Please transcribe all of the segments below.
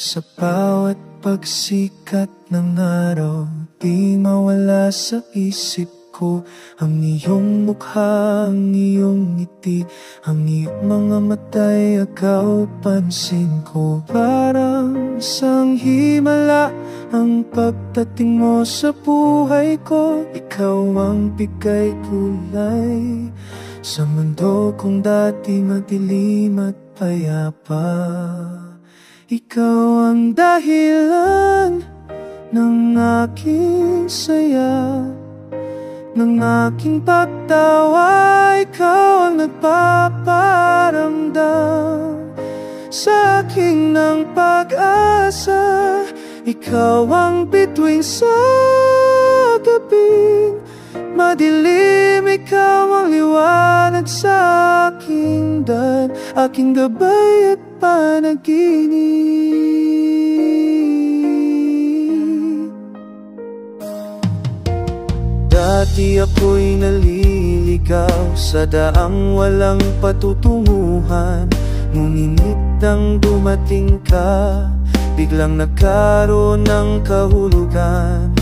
sa bawat pagsikat ng araw. Di mawala sa isip ko ang iyong mukha, ang iyong ngiti, ang iyong mga mata'y agaw pansin ko. Parang isang himala ang pagdating mo sa buhay ko. Ikaw ang bigay kulay sa mundo kong dati madilim at payapa. Ikaw ang dahilan ng aking saya, ng aking pagtawa. Ikaw ang nagpaparamdam sa akin ng pag-asa. Ikaw ang bituin sa gabing madilim. Ikaw ang liwanag sa aking daan, aking gabay at panaginip. Dati ako'y naliligaw sa daang walang patutunguhan, ngunit nang dumating ka, biglang nagkaroon ng kahulugan.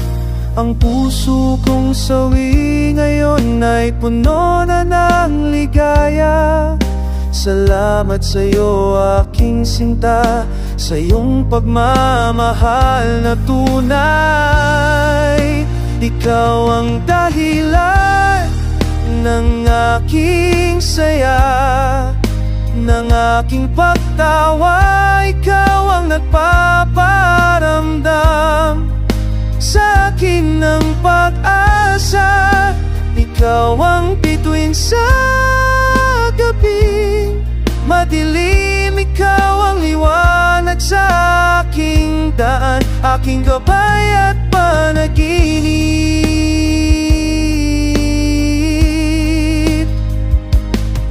Ang puso kong sawi ngayon ay puno na ng ligaya. Salamat sa'yo aking sinta, sa iyong pagmamahal na tunay. Ikaw ang dahilan ng aking saya, ng aking pagtawa. Ikaw ang nagpaparamdam sa akin ng pag-asa. Ikaw ang bituin sa gabing madilim. Ikaw ang liwanag sa aking daan, aking gabay at panaginip.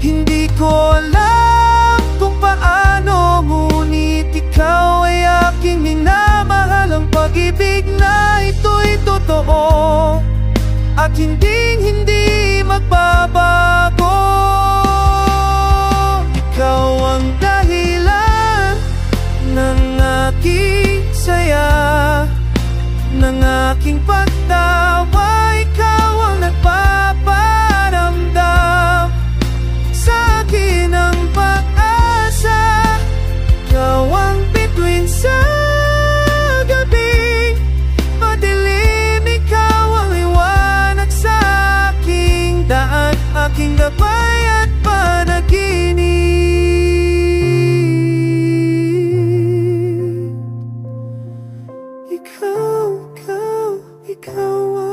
Hindi ko alam kung paano, ngunit ikaw ay aking minamahal. Ang pag-ibig na ito'y totoo at hindi magbabago. Ikaw ang dahilan ng aking saya, ng aking pagtawa. Ikaw ang nagpaparamdam sa akin ng pag-asa. Ikaw ang bituin sa gabing madilim. Ikaw ang liwanag sa aking daan, aking gabay at panaginip. Ikaw